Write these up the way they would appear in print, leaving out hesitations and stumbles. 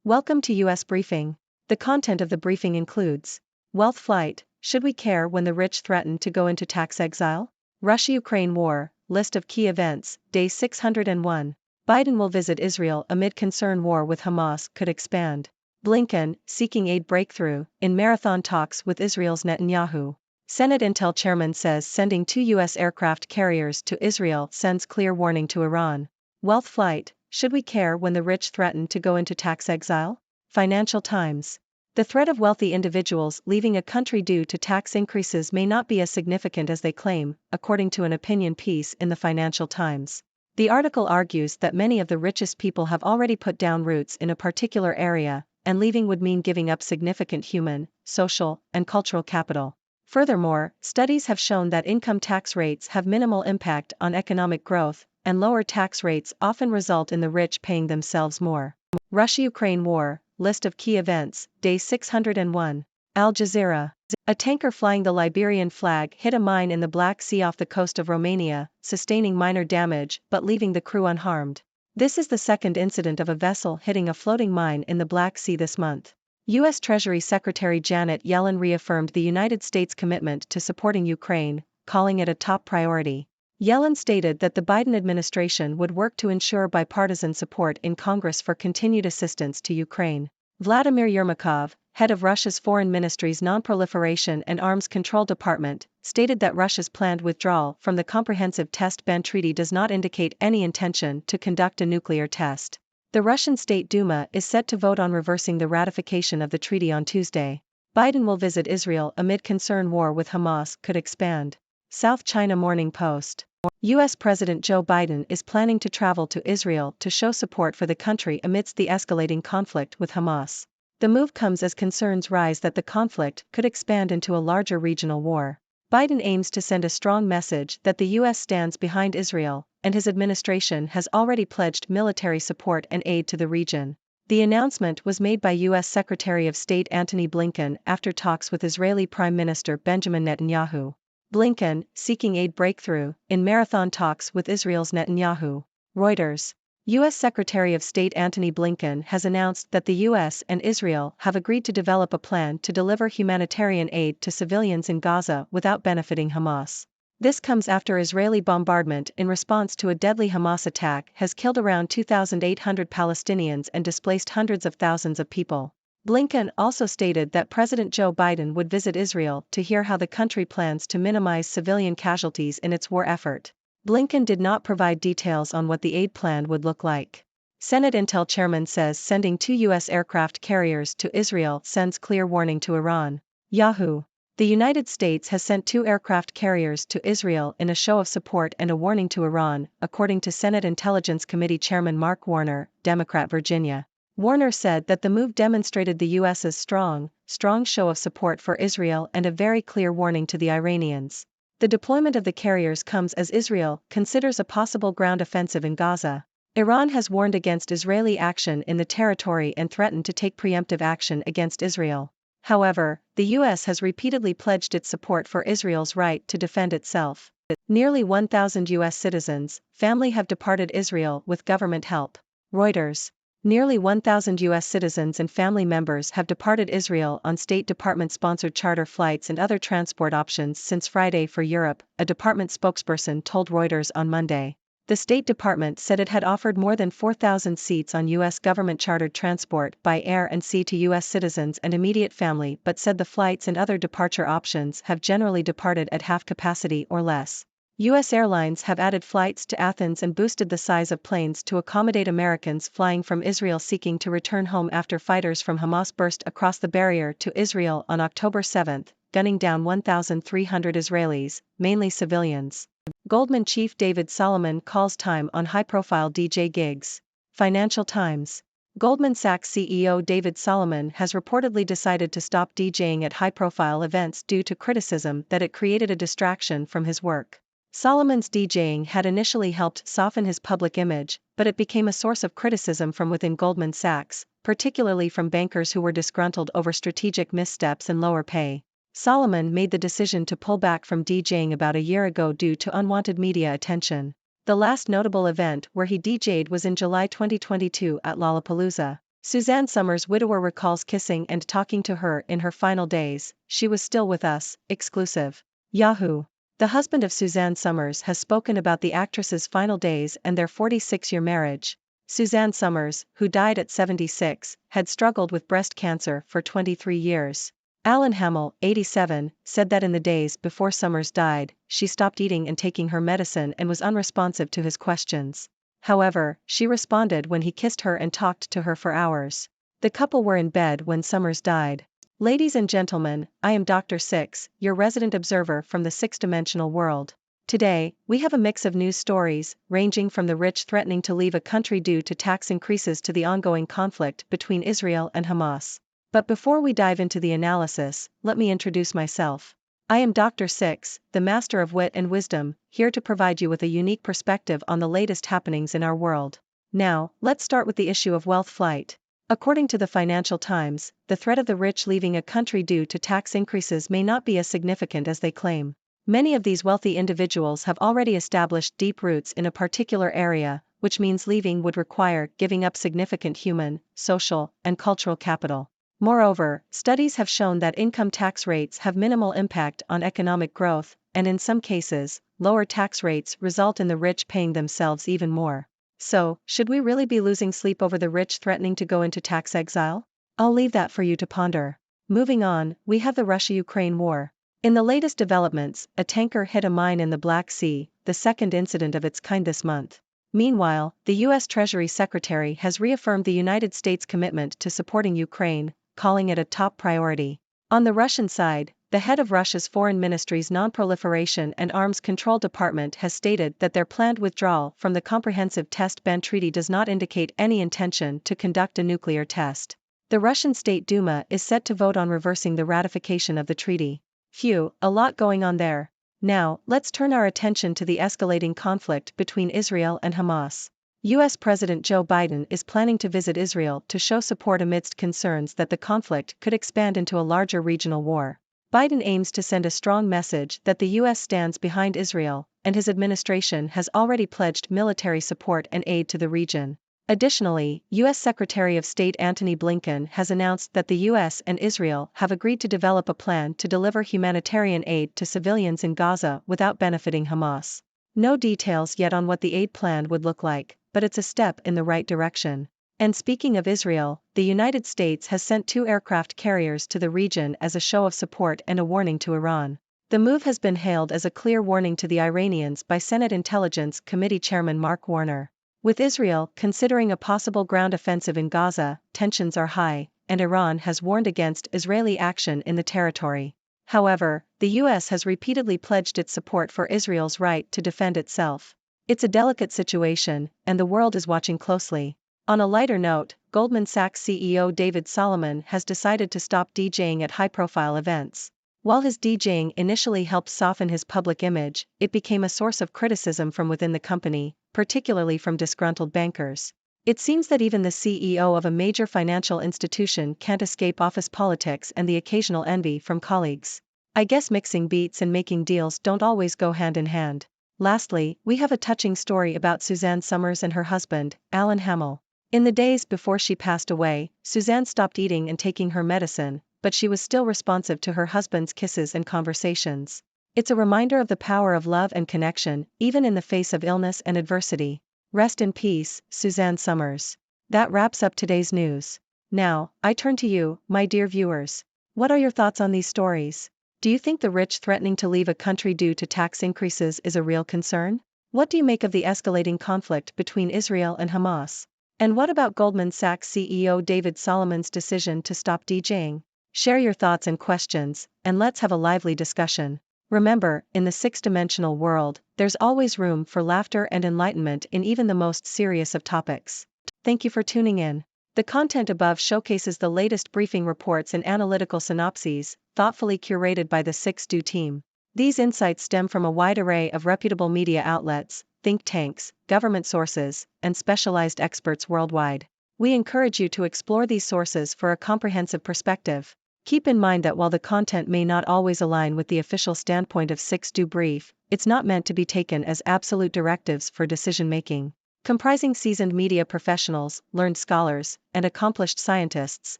Welcome to US Briefing. The content of the briefing includes wealth flight, should we care when the rich threaten to go into tax exile? Russia-Ukraine war, list of key events, day 601. Biden will visit Israel amid concern war with Hamas could expand. Blinken, seeking aid breakthrough, in marathon talks with Israel's Netanyahu. Senate Intel chairman says sending 2 U.S. aircraft carriers to Israel sends clear warning to Iran. Wealth flight, should we care when the rich threaten to go into tax exile? Financial Times. The threat of wealthy individuals leaving a country due to tax increases may not be as significant as they claim, according to an opinion piece in the Financial Times. The article argues that many of the richest people have already put down roots in a particular area, and leaving would mean giving up significant human, social, and cultural capital. Furthermore, studies have shown that income tax rates have minimal impact on economic growth, and lower tax rates often result in the rich paying themselves more. Russia-Ukraine war, list of key events, day 601. Al Jazeera. A tanker flying the Liberian flag hit a mine in the Black Sea off the coast of Romania, sustaining minor damage but leaving the crew unharmed. This is the second incident of a vessel hitting a floating mine in the Black Sea this month. U.S. Treasury Secretary Janet Yellen reaffirmed the United States' commitment to supporting Ukraine, calling it a top priority. Yellen stated that the Biden administration would work to ensure bipartisan support in Congress for continued assistance to Ukraine. Vladimir Yermakov, head of Russia's Foreign Ministry's Non-Proliferation and Arms Control Department, stated that Russia's planned withdrawal from the Comprehensive Test Ban Treaty does not indicate any intention to conduct a nuclear test. The Russian State Duma is set to vote on reversing the ratification of the treaty on Tuesday. Biden will visit Israel amid concern war with Hamas could expand. South China Morning Post. U.S. President Joe Biden is planning to travel to Israel to show support for the country amidst the escalating conflict with Hamas. The move comes as concerns rise that the conflict could expand into a larger regional war. Biden aims to send a strong message that the U.S. stands behind Israel, and his administration has already pledged military support and aid to the region. The announcement was made by U.S. Secretary of State Antony Blinken after talks with Israeli Prime Minister Benjamin Netanyahu. Blinken, seeking aid breakthrough, in marathon talks with Israel's Netanyahu. Reuters. U.S. Secretary of State Antony Blinken has announced that the U.S. and Israel have agreed to develop a plan to deliver humanitarian aid to civilians in Gaza without benefiting Hamas. This comes after Israeli bombardment in response to a deadly Hamas attack has killed around 2,800 Palestinians and displaced hundreds of thousands of people. Blinken also stated that President Joe Biden would visit Israel to hear how the country plans to minimize civilian casualties in its war effort. Blinken did not provide details on what the aid plan would look like. Senate Intel chairman says sending 2 U.S. aircraft carriers to Israel sends clear warning to Iran. Yahoo! The United States has sent 2 aircraft carriers to Israel in a show of support and a warning to Iran, according to Senate Intelligence Committee Chairman Mark Warner, Democrat Virginia. Warner said that the move demonstrated the U.S.'s strong show of support for Israel and a very clear warning to the Iranians. The deployment of the carriers comes as Israel considers a possible ground offensive in Gaza. Iran has warned against Israeli action in the territory and threatened to take preemptive action against Israel. However, the U.S. has repeatedly pledged its support for Israel's right to defend itself. Nearly 1,000 U.S. citizens, family have departed Israel with government help. Reuters. Nearly 1,000 U.S. citizens and family members have departed Israel on State Department-sponsored charter flights and other transport options since Friday for Europe, a department spokesperson told Reuters on Monday. The State Department said it had offered more than 4,000 seats on U.S. government-chartered transport by air and sea to U.S. citizens and immediate family but said the flights and other departure options have generally departed at half capacity or less. U.S. airlines have added flights to Athens and boosted the size of planes to accommodate Americans flying from Israel seeking to return home after fighters from Hamas burst across the barrier to Israel on October 7, gunning down 1,300 Israelis, mainly civilians. Goldman chief David Solomon calls time on high-profile DJ gigs. Financial Times. Goldman Sachs CEO David Solomon has reportedly decided to stop DJing at high-profile events due to criticism that it created a distraction from his work. Solomon's DJing had initially helped soften his public image, but it became a source of criticism from within Goldman Sachs, particularly from bankers who were disgruntled over strategic missteps and lower pay. Solomon made the decision to pull back from DJing about a year ago due to unwanted media attention. The last notable event where he DJed was in July 2022 at Lollapalooza. Suzanne Summers' widower recalls kissing and talking to her in her final days. She was still with us. Exclusive. Yahoo! The husband of Suzanne Summers has spoken about the actress's final days and their 46-year marriage. Suzanne Summers, who died at 76, had struggled with breast cancer for 23 years. Alan Hamill, 87, said that in the days before Summers died, she stopped eating and taking her medicine and was unresponsive to his questions. However, she responded when he kissed her and talked to her for hours. The couple were in bed when Summers died. Ladies and gentlemen, I am Dr. Six, your resident observer from the six-dimensional world. Today, we have a mix of news stories, ranging from the rich threatening to leave a country due to tax increases to the ongoing conflict between Israel and Hamas. But before we dive into the analysis, let me introduce myself. I am Dr. Six, the master of wit and wisdom, here to provide you with a unique perspective on the latest happenings in our world. Now, let's start with the issue of wealth flight. According to the Financial Times, the threat of the rich leaving a country due to tax increases may not be as significant as they claim. Many of these wealthy individuals have already established deep roots in a particular area, which means leaving would require giving up significant human, social, and cultural capital. Moreover, studies have shown that income tax rates have minimal impact on economic growth, and in some cases, lower tax rates result in the rich paying themselves even more. So, should we really be losing sleep over the rich threatening to go into tax exile? I'll leave that for you to ponder. Moving on, we have the Russia-Ukraine war. In the latest developments, a tanker hit a mine in the Black Sea, the second incident of its kind this month. Meanwhile, the U.S. Treasury Secretary has reaffirmed the United States' commitment to supporting Ukraine, calling it a top priority. On the Russian side, the head of Russia's Foreign Ministry's Non-Proliferation and Arms Control Department has stated that their planned withdrawal from the Comprehensive Test Ban Treaty does not indicate any intention to conduct a nuclear test. The Russian State Duma is set to vote on reversing the ratification of the treaty. Phew, a lot going on there. Now, let's turn our attention to the escalating conflict between Israel and Hamas. U.S. President Joe Biden is planning to visit Israel to show support amidst concerns that the conflict could expand into a larger regional war. Biden aims to send a strong message that the U.S. stands behind Israel, and his administration has already pledged military support and aid to the region. Additionally, U.S. Secretary of State Antony Blinken has announced that the U.S. and Israel have agreed to develop a plan to deliver humanitarian aid to civilians in Gaza without benefiting Hamas. No details yet on what the aid plan would look like, but it's a step in the right direction. And speaking of Israel, the United States has sent 2 aircraft carriers to the region as a show of support and a warning to Iran. The move has been hailed as a clear warning to the Iranians by Senate Intelligence Committee Chairman Mark Warner. With Israel considering a possible ground offensive in Gaza, tensions are high, and Iran has warned against Israeli action in the territory. However, the U.S. has repeatedly pledged its support for Israel's right to defend itself. It's a delicate situation, and the world is watching closely. On a lighter note, Goldman Sachs CEO David Solomon has decided to stop DJing at high-profile events. While his DJing initially helped soften his public image, it became a source of criticism from within the company, particularly from disgruntled bankers. It seems that even the CEO of a major financial institution can't escape office politics and the occasional envy from colleagues. I guess mixing beats and making deals don't always go hand in hand. Lastly, we have a touching story about Suzanne Summers and her husband, Alan Hamill. In the days before she passed away, Suzanne stopped eating and taking her medicine, but she was still responsive to her husband's kisses and conversations. It's a reminder of the power of love and connection, even in the face of illness and adversity. Rest in peace, Suzanne Summers. That wraps up today's news. Now, I turn to you, my dear viewers. What are your thoughts on these stories? Do you think the rich threatening to leave a country due to tax increases is a real concern? What do you make of the escalating conflict between Israel and Hamas? And what about Goldman Sachs CEO David Solomon's decision to stop DJing? Share your thoughts and questions, and let's have a lively discussion. Remember, in the six-dimensional world, there's always room for laughter and enlightenment in even the most serious of topics. Thank you for tuning in. The content above showcases the latest briefing reports and analytical synopses, thoughtfully curated by the 6Do team. These insights stem from a wide array of reputable media outlets, think tanks, government sources, and specialized experts worldwide. We encourage you to explore these sources for a comprehensive perspective. Keep in mind that while the content may not always align with the official standpoint of 6Do Brief, it's not meant to be taken as absolute directives for decision-making. Comprising seasoned media professionals, learned scholars, and accomplished scientists,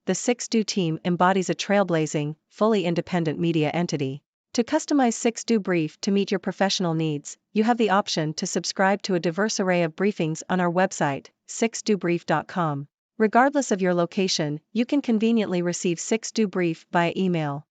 the 6Do team embodies a trailblazing, fully independent media entity. To customize 6Do Brief to meet your professional needs, you have the option to subscribe to a diverse array of briefings on our website, 6dobrief.com. Regardless of your location, you can conveniently receive 6Do Brief via email.